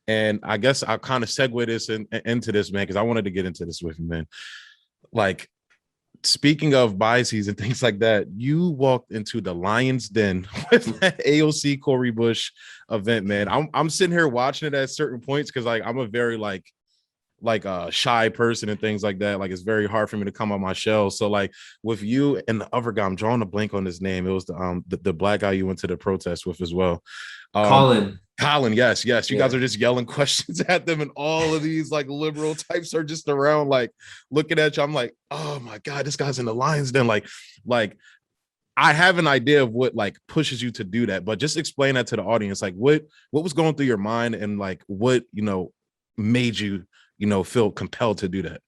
And I guess I'll kind of segue this into this, man, because I wanted to get into this with you, man. Like, speaking of biases and things like that, you walked into the Lion's Den with that AOC Cori Bush event, man. I'm sitting here watching it at certain points because like I'm a very like a shy person and things like that. Like it's very hard for me to come out my shell. So like with you and the other guy, I'm drawing a blank on his name. It was the black guy you went to the protest with as well. Colin. Colin, yes. You Yeah. guys are just yelling questions at them, and all of these like liberal types are just around, like looking at you. I'm like, oh my god, this guy's in the Lions Den. Like I have an idea of what like pushes you to do that, but just explain that to the audience. Like what was going through your mind, and like what made you feel compelled to do that.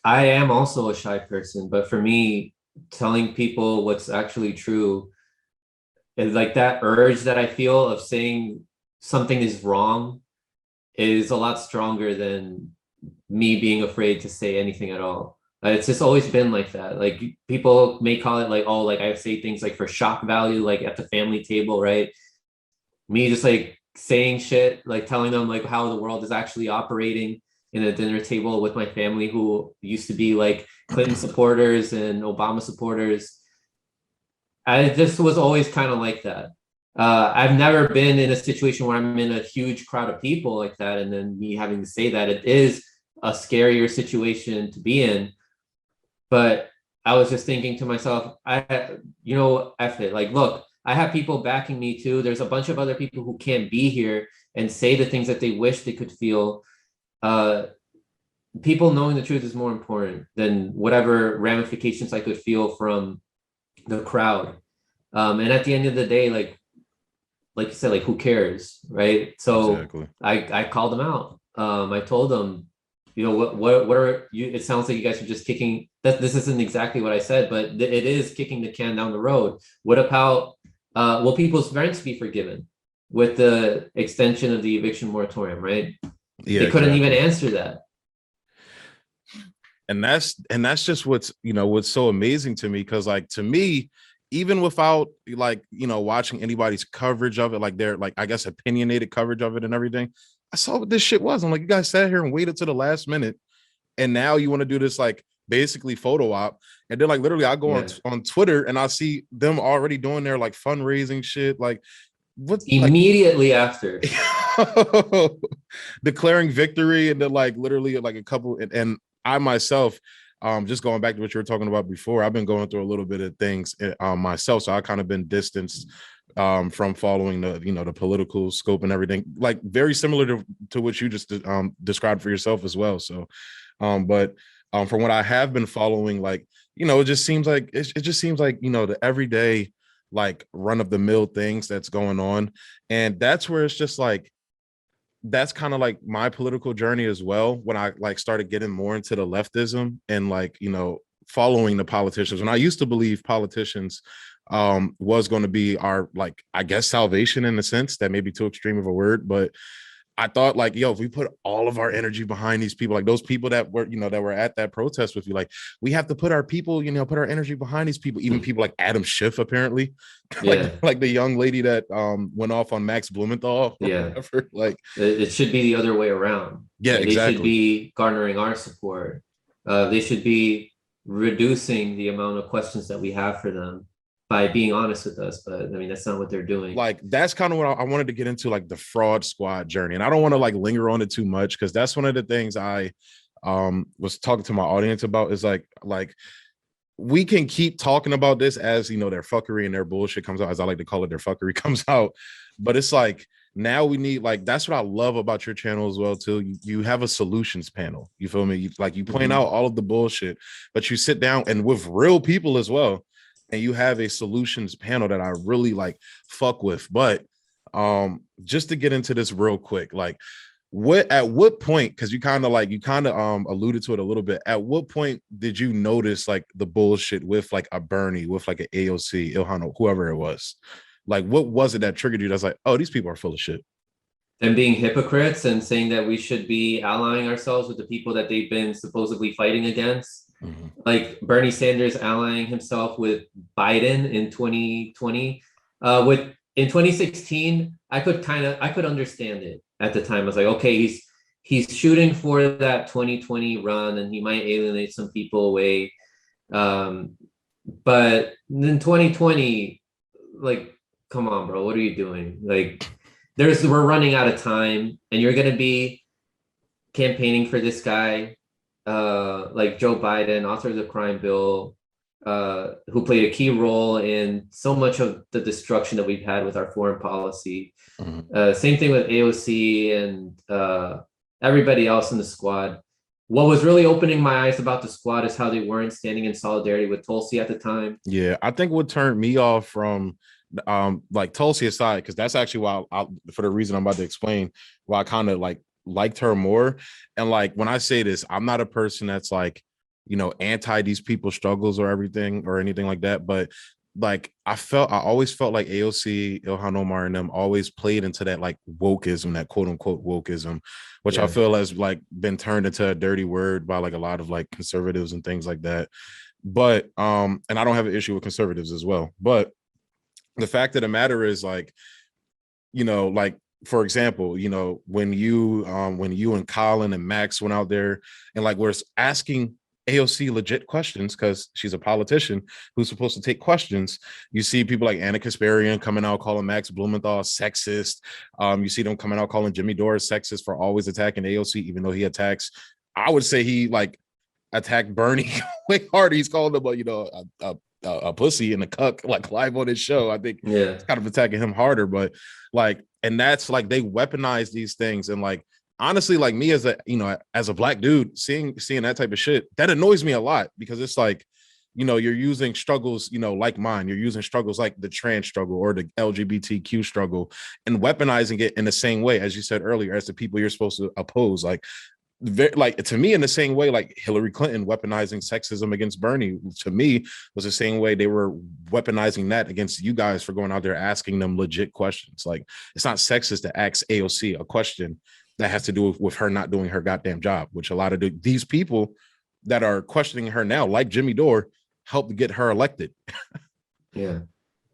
I am also a shy person, but for me, telling people what's actually true is like that urge that I feel of saying something is wrong is a lot stronger than me being afraid to say anything at all. It's just always been like that. Like people may call it like, oh, like I say things like for shock value, like at the family table, right? Me just like saying shit, like telling them like how the world is actually operating in a dinner table with my family who used to be like Clinton supporters and Obama supporters. I just was always kind of like that. I've never been in a situation where I'm in a huge crowd of people like that, and then me having to say that. It is a scarier situation to be in. But I was just thinking to myself, F it. Like, look, I have people backing me too. There's a bunch of other people who can't be here and say the things that they wish they could feel. People knowing the truth is more important than whatever ramifications I could feel from the crowd. And at the end of the day, like you said, like who cares, right? So Exactly. I called them out. I told them, what are you? It sounds like you guys are just kicking that. This isn't exactly what I said, but it is kicking the can down the road. What about will people's rents be forgiven with the extension of the eviction moratorium? Right? Yeah, They couldn't even exactly. answer that. And that's just what's so amazing to me, because like to me, even without like watching anybody's coverage of it, like their like I guess opinionated coverage of it and everything, I saw what this shit was. I'm like, you guys sat here and waited to the last minute, and now you want to do this like basically photo op. And then like literally I go Yeah. on Twitter and I see them already doing their like fundraising shit, like what, like Immediately after. declaring victory, and then like literally like a couple, and I myself, just going back to what you were talking about before, I've been going through a little bit of things myself, so I kind of been distanced from following the political scope and everything, like very similar to what you just described for yourself as well. So but from what I have been following, like it just seems like it just seems like the everyday like run of the mill things that's going on, and that's where it's just like that's kind of like my political journey as well, when I like started getting more into the leftism and like following the politicians. When I used to believe politicians was going to be our, like, I guess salvation, in a sense that may be too extreme of a word, but I thought like, if we put all of our energy behind these people, like those people that were, that were at that protest with you, like we have to put our people, put our energy behind these people, even people like Adam Schiff, apparently, Yeah. like the young lady that went off on Max Blumenthal or Yeah. whatever. Like, It should be the other way around. yeah, Right? They should exactly. be garnering our support. They should be reducing the amount of questions that we have for them by being honest with us. But I mean, that's not what they're doing. Like that's kind of what I wanted to get into, like the fraud squad journey. And I don't want to like linger on it too much, because that's one of the things I was talking to my audience about, is like we can keep talking about this as their fuckery and their bullshit comes out, as I like to call it, their fuckery comes out. But it's like now we need, like, that's what I love about your channel as well too. You have a solutions panel. You feel me? You point out all of the bullshit, but you sit down and with real people as well, and you have a solutions panel that I really like fuck with. But just to get into this real quick, like at what point, because you kind of alluded to it a little bit, at what point did you notice like the bullshit with like a Bernie, with like an AOC, Ilhan, whoever it was? Like what was it that triggered you that's like, oh, these people are full of shit? Them being hypocrites and saying that we should be allying ourselves with the people that they've been supposedly fighting against. Like Bernie Sanders allying himself with Biden in 2020. With in 2016, I could understand it. at the time. I was like, okay, he's shooting for that 2020 run, and he might alienate some people away. But in 2020, like, come on, bro, what are you doing? Like, we're running out of time, and you're gonna be campaigning for this guy, like Joe Biden, author of the crime bill, who played a key role in so much of the destruction that we've had with our foreign policy. Same thing with AOC and everybody else in the squad. What was really opening my eyes about the squad is how they weren't standing in solidarity with Tulsi at the time. Yeah, I think what turned me off from like Tulsi aside, because that's actually why for the reason I'm about to explain why I kind of like liked her more. And like when I say this, I'm not a person that's like, you know, anti these people's struggles or everything or anything like that. But like I always felt like AOC, Ilhan Omar, and them always played into that like wokeism, that quote unquote wokeism, which I feel has like been turned into a dirty word by like a lot of like conservatives and things like that. But and I don't have an issue with conservatives as well. But the fact of the matter is, like, you know, like for example, you know, when you and Colin and Max went out there and like we're asking AOC legit questions because she's a politician who's supposed to take questions. You see people like Anna Kasparian coming out calling Max Blumenthal sexist. You see them coming out calling Jimmy Dore sexist for always attacking AOC, even though he attacks. I would say he like attacked Bernie way harder. He's called him, you know, a pussy and a cuck, like live on his show. I think it's kind of attacking him harder, but like, and that's like they weaponize these things, and like honestly, like me as a, you know, as a black dude, seeing that type of shit, that annoys me a lot because it's like, you know, you're using struggles, you know, like mine, you're using struggles like the trans struggle or the LGBTQ struggle and weaponizing it in the same way, as you said earlier, as the people you're supposed to oppose. Like to me, in the same way, like Hillary Clinton weaponizing sexism against Bernie, to me, was the same way they were weaponizing that against you guys for going out there asking them legit questions. Like, it's not sexist to ask AOC a question that has to do with her not doing her goddamn job, which a lot of these people that are questioning her now, like Jimmy Dore, helped get her elected. Yeah.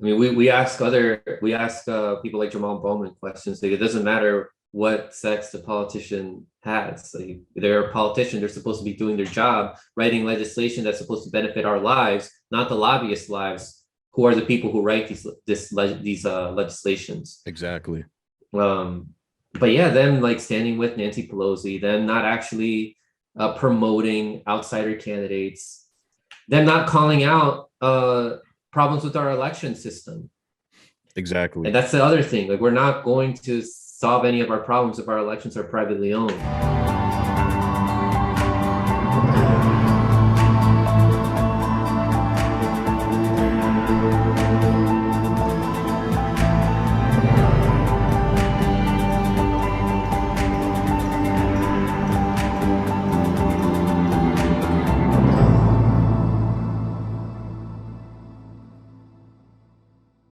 I mean, we ask people like Jamal Bowman questions. Like, it doesn't matter what sex the politician has. Like, they're a politician. They're supposed to be doing their job, writing legislation that's supposed to benefit our lives, not the lobbyists' lives, who are the people who write these legislations. Exactly. But yeah, them like standing with Nancy Pelosi, them not actually promoting outsider candidates, them not calling out problems with our election system. Exactly. And that's the other thing. Like, we're not going to solve any of our problems if our elections are privately owned.